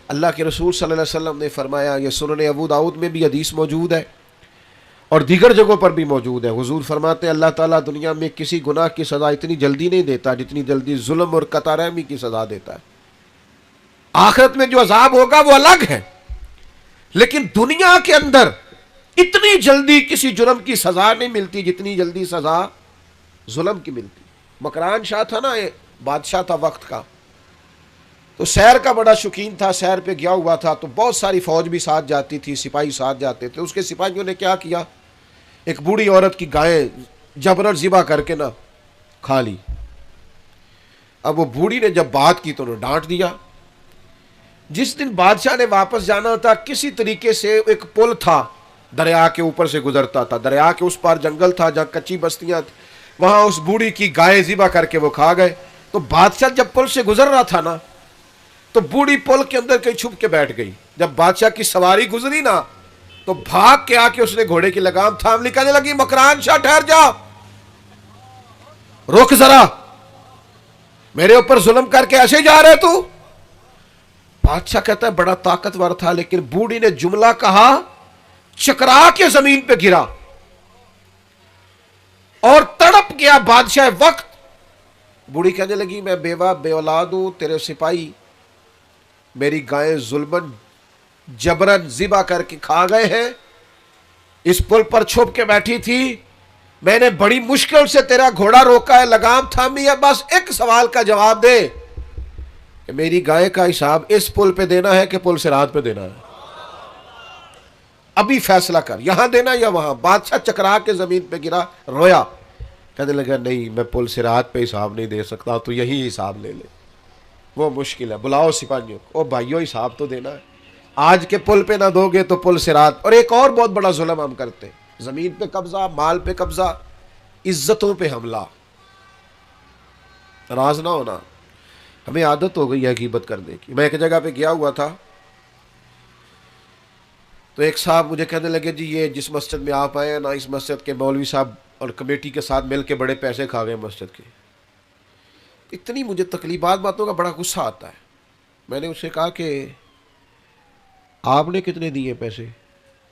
اللہ کے رسول صلی اللہ علیہ وسلم نے فرمایا، یہ سنن ابو داؤد میں بھی حدیث موجود ہے اور دیگر جگہوں پر بھی موجود ہے، حضور فرماتے ہیں اللہ تعالیٰ دنیا میں کسی گناہ کی سزا اتنی جلدی نہیں دیتا جتنی جلدی ظلم اور قطع رحمی کی سزا دیتا ہے۔ آخرت میں جو عذاب ہوگا وہ الگ ہے، لیکن دنیا کے اندر اتنی جلدی کسی جرم کی سزا نہیں ملتی جتنی جلدی سزا ظلم کی ملتی۔ مکران شاہ تھا نا، بادشاہ تھا وقت کا، تو سیر کا بڑا شوقین تھا، سیر پہ گیا ہوا تھا، تو بہت ساری فوج بھی ساتھ جاتی تھی، سپاہی ساتھ جاتے تھے۔ اس کے سپاہیوں نے کیا کیا، ایک بوڑھی عورت کی گائے جبرن ذبح کر کے نہ کھا لی۔ اب وہ بوڑھی نے جب بات کی تو انہوں نے ڈانٹ دیا۔ جس دن بادشاہ نے واپس جانا تھا، کسی طریقے سے ایک پل تھا، دریا کے اوپر سے گزرتا تھا، دریا کے اس پار جنگل تھا جہاں کچی بستیاں تھیں، وہاں اس بوڑھی کی گائے ذبح کر کے وہ کھا گئے۔ تو بادشاہ جب پل سے گزر رہا تھا نا، تو بوڑھی پل کے اندر کہیں چھپ کے بیٹھ گئی۔ جب بادشاہ کی سواری گزری نا، تو بھاگ کے آ کے اس نے گھوڑے کی لگام تھام لی، کہنے لگی مکران شاہ ٹھہر جا، رک ذرا، میرے اوپر ظلم کر کے ایسے جا رہے تو؟ بادشاہ کہتا ہے بڑا طاقتور تھا، لیکن بوڑھی نے جملہ کہا، چکرا کے زمین پہ گرا اور تڑپ گیا بادشاہ وقت۔ بوڑھی کہنے لگی میں بیوہ بے اولاد ہوں، تیرے سپاہی میری گائیں ظلمن جبرن ذبح کر کے کھا گئے ہیں، اس پل پر چھپ کے بیٹھی تھی، میں نے بڑی مشکل سے تیرا گھوڑا روکا ہے، لگام تھامی ہے، بس ایک سوال کا جواب دے کہ میری گائے کا حساب اس پل پہ دینا ہے کہ پل صراط پہ دینا ہے؟ ابھی فیصلہ کر، یہاں دینا یا وہاں؟ بادشاہ چکرا کے زمین پہ گرا، رویا، کہنے لگا نہیں میں پل صراط پہ حساب نہیں دے سکتا، تو یہی حساب لے لے، وہ مشکل ہے، بلاؤ سپاہیوں کو، او بھائیو حساب تو دینا ہے، آج کے پل پہ نہ دو گے تو پل صراط۔ اور ایک اور بہت بڑا ظلم ہم کرتے ہیں، زمین پہ قبضہ، مال پہ قبضہ، عزتوں پہ حملہ۔ ناراض نہ ہونا، ہمیں عادت ہو گئی ہے غیبت کرنے کی۔ میں ایک جگہ پہ گیا ہوا تھا، تو ایک صاحب مجھے کہنے لگے جی یہ جس مسجد میں آپ آئے ہیں نا، اس مسجد کے مولوی صاحب اور کمیٹی کے ساتھ مل کے بڑے پیسے کھا گئے مسجد کے۔ اتنی مجھے تکلیفات باتوں کا بڑا غصہ آتا ہے۔ میں نے اس سے کہا کہ آپ نے کتنے دیے پیسے؟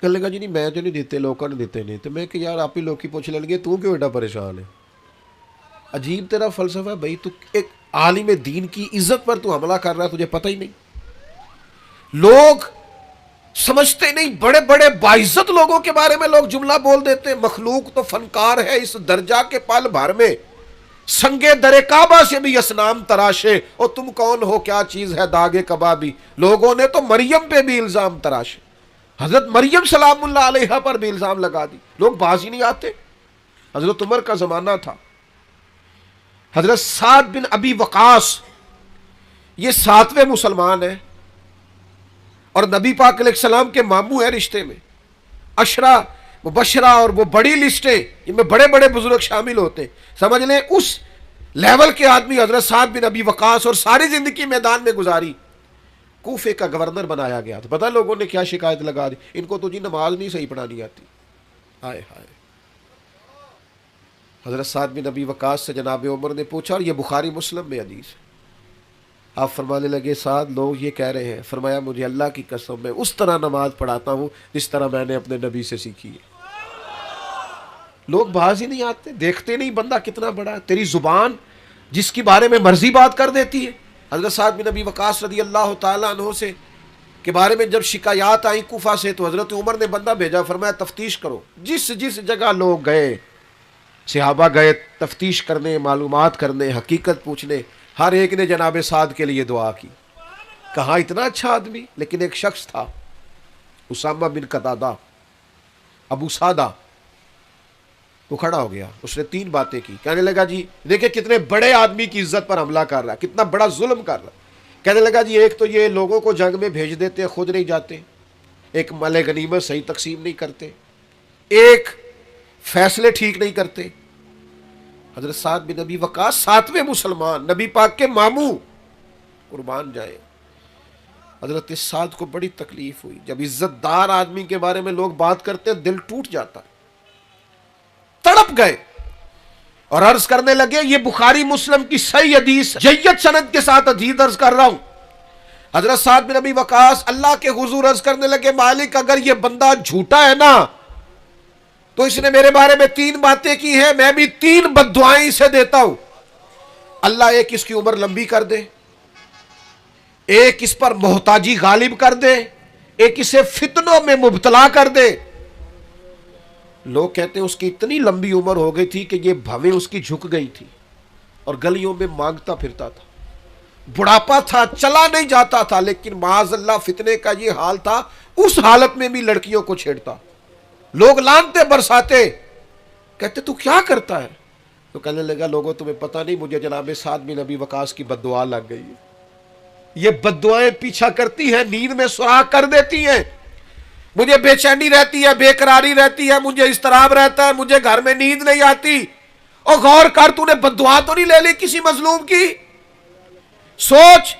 کہنے لگا جی نہیں میں تو نہیں دیتے، لوگوں نے دیتے نہیں۔ تو میں کہ یار آپ ہی لوگ کی پوچھ لیں گے، تو کیوں ایڈا پریشان ہے؟ عجیب تیرا فلسفہ بھائی، تو ایک عالم دین کی عزت پر تو حملہ کر رہا ہے، تجھے پتہ ہی نہیں۔ لوگ سمجھتے نہیں، بڑے بڑے باعزت لوگوں کے بارے میں لوگ جملہ بول دیتے ہیں، مخلوق تو فنکار ہے اس درجہ کے پل بھر میں، سنگے در کعبہ سے بھی اسنام تراشے، اور تم کون ہو کیا چیز ہے داغ کبابی۔ لوگوں نے تو مریم پہ بھی الزام تراشے، حضرت مریم سلام اللہ علیہا پر بھی الزام لگا دی، لوگ باز ہی نہیں آتے۔ حضرت عمر کا زمانہ تھا، حضرت سعد بن ابی وقاص یہ 7ویں مسلمان ہیں اور نبی پاک علیہ السلام کے ماموں ہیں رشتے میں، عشرہ مبشرہ، اور وہ بڑی لسٹیں جن میں بڑے بڑے بزرگ شامل ہوتے ہیں، سمجھ لیں اس لیول کے آدمی حضرت سعد بن ابی وقاص، اور ساری زندگی میدان میں گزاری، کوفے کا گورنر بنایا گیا۔ تو پتہ لوگوں نے کیا شکایت لگا دی، ان کو تو جی نماز نہیں صحیح پڑھانی آتی۔ ہائے ہائے، حضرت سعد بن ابی وقاص سے جناب عمر نے پوچھا، اور یہ بخاری مسلم میں حدیث ہے، آپ فرمانے لگے سعد لوگ یہ کہہ رہے ہیں، فرمایا مجھے اللہ کی قسم میں اس طرح نماز پڑھاتا ہوں جس طرح میں نے اپنے نبی سے سیکھی ہے۔ لوگ باز ہی نہیں آتے، دیکھتے نہیں بندہ کتنا بڑا ہے، تیری زبان جس کی بارے میں مرضی بات کر دیتی ہے۔ حضرت سعد بن ابی وقاص رضی اللہ تعالیٰ عنہ سے کے بارے میں جب شکایات آئیں کوفہ سے، تو حضرت عمر نے بندہ بھیجا، فرمایا تفتیش کرو، جس جس جگہ لوگ گئے، صحابہ گئے تفتیش کرنے، معلومات کرنے، حقیقت پوچھنے، ہر ایک نے جناب سعد کے لیے دعا کی۔ کہاں اتنا اچھا آدمی، لیکن ایک شخص تھا اسامہ بن قتادہ، ابو سعدہ، وہ کھڑا ہو گیا، اس نے 3 باتیں کی، کہنے لگا جی دیکھیں کتنے بڑے آدمی کی عزت پر حملہ کر رہا ہے، کتنا بڑا ظلم کر رہا ہے۔ کہنے لگا جی ایک تو یہ لوگوں کو جنگ میں بھیج دیتے خود نہیں جاتے، ایک مال غنیمت صحیح تقسیم نہیں کرتے، ایک فیصلے ٹھیک نہیں کرتے۔ حضرت سعد بن ابی وقاص 7ویں مسلمان، نبی پاک کے ماموں، قربان جائے۔ حضرت سعد کو بڑی تکلیف ہوئی، جب عزت دار آدمی کے بارے میں لوگ بات کرتے دل ٹوٹ جاتا، تڑپ گئے اور عرض کرنے لگے، یہ بخاری مسلم کی صحیح حدیث جید سند کے ساتھ حدیث عرض کر رہا ہوں، حضرت سعد بن ابی وقاص اللہ کے حضور عرض کرنے لگے مالک اگر یہ بندہ جھوٹا ہے نا تو اس نے میرے بارے میں 3 باتیں کی ہیں، میں بھی 3 بد دعائیں اسے دیتا ہوں۔ اللہ ایک اس کی عمر لمبی کر دے، ایک اس پر محتاجی غالب کر دے، ایک اسے فتنوں میں مبتلا کر دے۔ لوگ کہتے ہیں اس کی اتنی لمبی عمر ہو گئی تھی کہ یہ بھویں اس کی جھک گئی تھی اور گلیوں میں مانگتا پھرتا تھا، بڑھاپا تھا، چلا نہیں جاتا تھا، لیکن معاذ اللہ فتنے کا یہ حال تھا، اس حالت میں بھی لڑکیوں کو چھیڑتا، لوگ لانتے برساتے، کہتے تو کیا کرتا ہے؟ تو کہنے لگا لوگوں تمہیں پتہ نہیں مجھے جناب سعد بن ابی وقاص کی بد دعا لگ گئی ہے، یہ بد دعائیں پیچھا کرتی ہیں، نیند میں سراغ کر دیتی ہیں، مجھے بے چینی رہتی ہے، بے قراری رہتی ہے، مجھے اضطراب رہتا ہے، مجھے گھر میں نیند نہیں آتی۔ اور غور کر تو نے بد دعا تو نہیں لے لی کسی مظلوم کی؟ سوچ،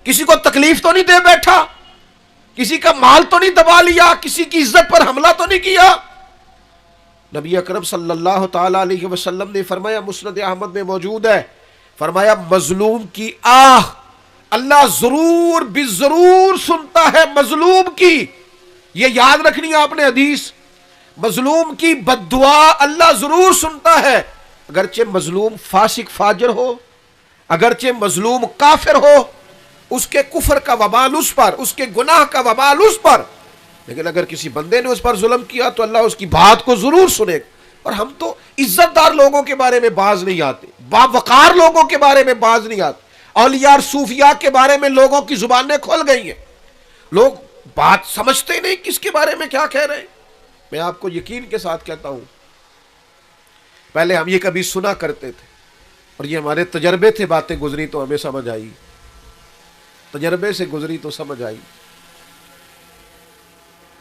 کسی کو تکلیف تو نہیں دے بیٹھا، کسی کا مال تو نہیں دبا لیا، کسی کی عزت پر حملہ تو نہیں کیا؟ نبی اکرم صلی اللہ تعالی علیہ وسلم نے فرمایا، مسند احمد میں موجود ہے، فرمایا مظلوم کی آہ اللہ ضرور بالضرور سنتا ہے، مظلوم کی، یہ یاد رکھنی ہے آپ نے حدیث، مظلوم کی بد دعا اللہ ضرور سنتا ہے، اگرچہ مظلوم فاسق فاجر ہو، اگرچہ مظلوم کافر ہو، اس کے کفر کا وبال اس پر، اس کے گناہ کا وبال اس پر، لیکن اگر کسی بندے نے اس پر ظلم کیا تو اللہ اس کی بات کو ضرور سنے۔ اور ہم تو عزت دار لوگوں کے بارے میں باز نہیں آتے، باوقار لوگوں کے بارے میں باز نہیں آتے، اولیاء اور صوفیاء کے بارے میں لوگوں کی زبانیں کھل گئی ہیں، لوگ بات سمجھتے ہی نہیں کس کے بارے میں کیا کہہ رہے ہیں۔ میں آپ کو یقین کے ساتھ کہتا ہوں، پہلے ہم یہ کبھی سنا کرتے تھے اور یہ ہمارے تجربے تھے، باتیں گزری تو ہمیں سمجھ آئی، تجربے سے گزری تو سمجھ آئی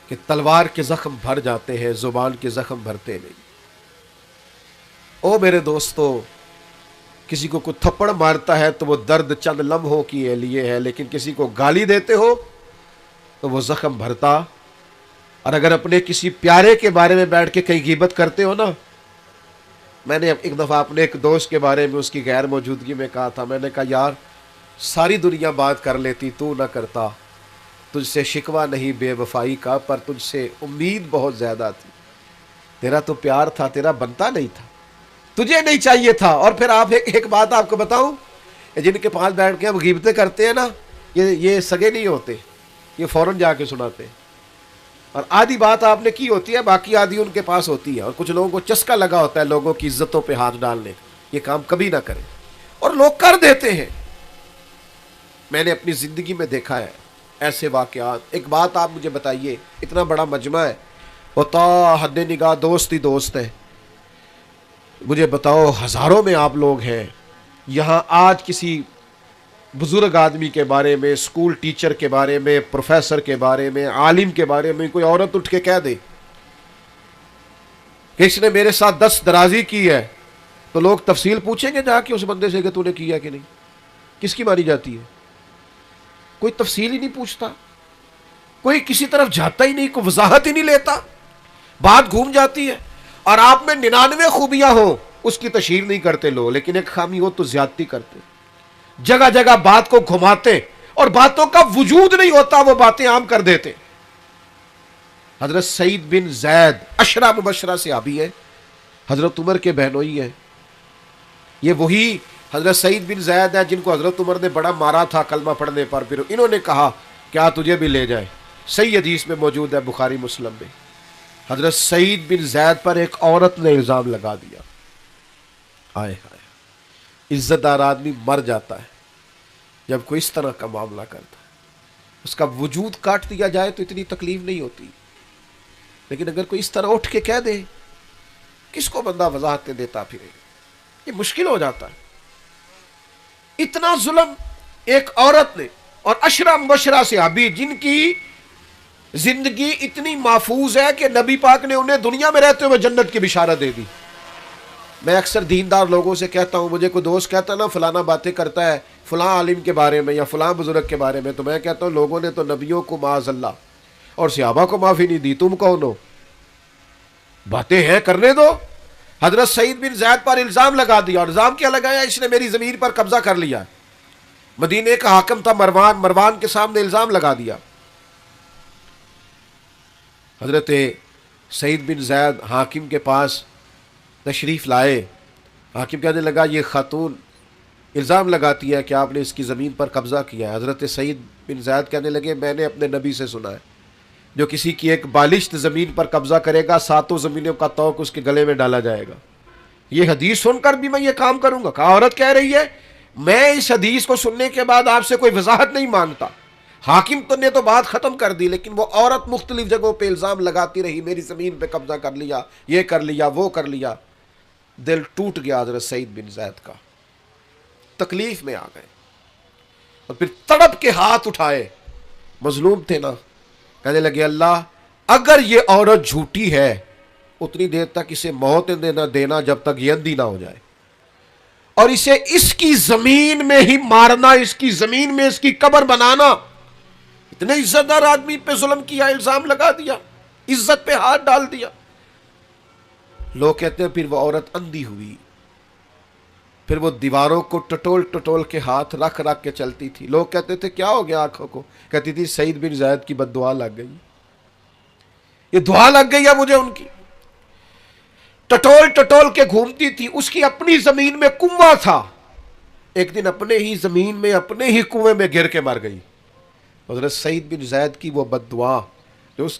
کہ تلوار کے زخم بھر جاتے ہیں، زبان کے زخم بھرتے نہیں۔ او میرے دوستو، کسی کو کوئی تھپڑ مارتا ہے تو وہ درد چند لمحوں کے لیے ہے، لیکن کسی کو گالی دیتے ہو تو وہ زخم بھرتا۔ اور اگر اپنے کسی پیارے کے بارے میں بیٹھ کے کہیں غیبت کرتے ہو نا، میں نے ایک دفعہ اپنے ایک دوست کے بارے میں اس کی غیر موجودگی میں کہا تھا، میں نے کہا یار ساری دنیا بات کر لیتی تو نہ کرتا، تجھ سے شکوہ نہیں بے وفائی کا، پر تجھ سے امید بہت زیادہ تھی، تیرا تو پیار تھا، تیرا بنتا نہیں تھا، تجھے نہیں چاہیے تھا۔ اور پھر آپ ایک بات آپ کو بتاؤں، جن کے پاس بیٹھ کے ہم غیبتیں کرتے ہیں نا، یہ سگے نہیں ہوتے، یہ فوراً جا کے سناتے ہیں، اور آدھی بات آپ نے کی ہوتی ہے، باقی آدھی ان کے پاس ہوتی ہے، اور کچھ لوگوں کو چسکا لگا ہوتا ہے لوگوں کی عزتوں پہ ہاتھ ڈالنے، یہ کام کبھی نہ کریں، اور لوگ کر دیتے ہیں۔ میں نے اپنی زندگی میں دیکھا ہے ایسے واقعات۔ ایک بات آپ مجھے بتائیے، اتنا بڑا مجمع ہے، ہوتا حد نگاہ دوست ہی دوست ہے، مجھے بتاؤ ہزاروں میں آپ لوگ ہیں، یہاں آج کسی بزرگ آدمی کے بارے میں، اسکول ٹیچر کے بارے میں، پروفیسر کے بارے میں، عالم کے بارے میں کوئی عورت اٹھ کے کہہ دے کہ اس نے میرے ساتھ 10 درازی کی ہے، تو لوگ تفصیل پوچھیں گے جا کے اس بندے سے کہ تو نے کیا کہ نہیں؟ کس کی مانی جاتی ہے؟ کوئی تفصیل ہی نہیں پوچھتا، کوئی کسی طرف جاتا ہی نہیں، کوئی وضاحت ہی نہیں لیتا، بات گھوم جاتی ہے۔ اور آپ میں 99 خوبیاں ہوں، اس کی تشہیر نہیں کرتے لوگ، لیکن ایک خامی ہو تو زیادتی کرتے، جگہ جگہ بات کو گھماتے، اور باتوں کا وجود نہیں ہوتا، وہ باتیں عام کر دیتے۔ حضرت سعید بن زید عشرہ مبشرہ صحابی ہیں، حضرت عمر کے بہنوئی ہیں، یہ وہی حضرت سعید بن زید ہے جن کو حضرت عمر نے بڑا مارا تھا کلمہ پڑھنے پر، پھر انہوں نے کہا کیا تجھے بھی لے جائے، صحیح حدیث میں موجود ہے بخاری مسلم میں۔ حضرت سعید بن زید پر ایک عورت نے الزام لگا دیا، آئے ہائے، عزت دار آدمی مر جاتا ہے جب کوئی اس طرح کا معاملہ کرتا ہے، اس کا وجود کاٹ دیا جائے تو اتنی تکلیف نہیں ہوتی، لیکن اگر کوئی اس طرح اٹھ کے کہہ دے، کس کو بندہ وضاحتیں دیتا پھرے، یہ مشکل ہو جاتا ہے۔ اتنا ظلم ایک عورت نے، اور عشرہ مبشرہ صحابی جن کی زندگی اتنی محفوظ ہے کہ نبی پاک نے انہیں دنیا میں رہتے ہوئے جنت کی بشارت دے دی۔ میں اکثر دیندار لوگوں سے کہتا ہوں، مجھے کوئی دوست کہتا ہے نا فلانا باتیں کرتا ہے فلاں عالم کے بارے میں یا فلاں بزرگ کے بارے میں، تو میں کہتا ہوں لوگوں نے تو نبیوں کو معاذ اللہ اور صحابہ کو معافی نہیں دی، تم کون ہو؟ باتیں ہیں کرنے دو۔ حضرت سعید بن زید پر الزام لگا دیا، اور الزام کیا لگایا؟ اس نے میری زمین پر قبضہ کر لیا، مدینے کا حاکم تھا مروان، مروان کے سامنے الزام لگا دیا. حضرت سعید بن زید حاکم کے پاس تشریف لائے. حاکم کہنے لگا یہ خاتون الزام لگاتی ہے کہ آپ نے اس کی زمین پر قبضہ کیا ہے. حضرت سعید بن زید کہنے لگے میں نے اپنے نبی سے سنا ہے جو کسی کی ایک بالشت زمین پر قبضہ کرے گا 7 زمینوں کا طوق اس کے گلے میں ڈالا جائے گا. یہ حدیث سن کر بھی میں یہ کام کروں گا؟ کہا عورت کہہ رہی ہے میں اس حدیث کو سننے کے بعد آپ سے کوئی وضاحت نہیں مانگتا. حاکم تو نے تو بات ختم کر دی، لیکن وہ عورت مختلف جگہوں پہ الزام لگاتی رہی، میری زمین پہ قبضہ کر لیا، یہ کر لیا، وہ کر لیا. دل ٹوٹ گیا حضرت سعید بن زید کا، تکلیف میں آ گئے اور پھر تڑپ کے ہاتھ اٹھائے. مظلوم تھے نا، کہنے لگے اللہ اگر یہ عورت جھوٹی ہے اتنی دیر تک اسے موت نہ دینا جب تک یہ اندھی نہ ہو جائے، اور اسے اس کی زمین میں ہی مارنا، اس کی زمین میں اس کی قبر بنانا. اتنے عزت دار آدمی پہ ظلم کیا، الزام لگا دیا، عزت پہ ہاتھ ڈال دیا. لوگ کہتے ہیں پھر وہ عورت اندھی ہوئی، پھر وہ دیواروں کو ٹٹول ٹٹول کے ہاتھ رکھ رکھ کے چلتی تھی. لوگ کہتے تھے کیا ہو گیا آنکھوں کو؟ کہتی تھی سعید بن زید کی بد دعا لگ گئی، یہ دعا لگ گئی ہے مجھے ان کی. ٹٹول ٹٹول کے گھومتی تھی. اس کی اپنی زمین میں کنواں تھا، ایک دن اپنے ہی زمین میں اپنے ہی کنویں میں گر کے مر گئی. حضرت سعید بن زید کی وہ بد دعا جو اس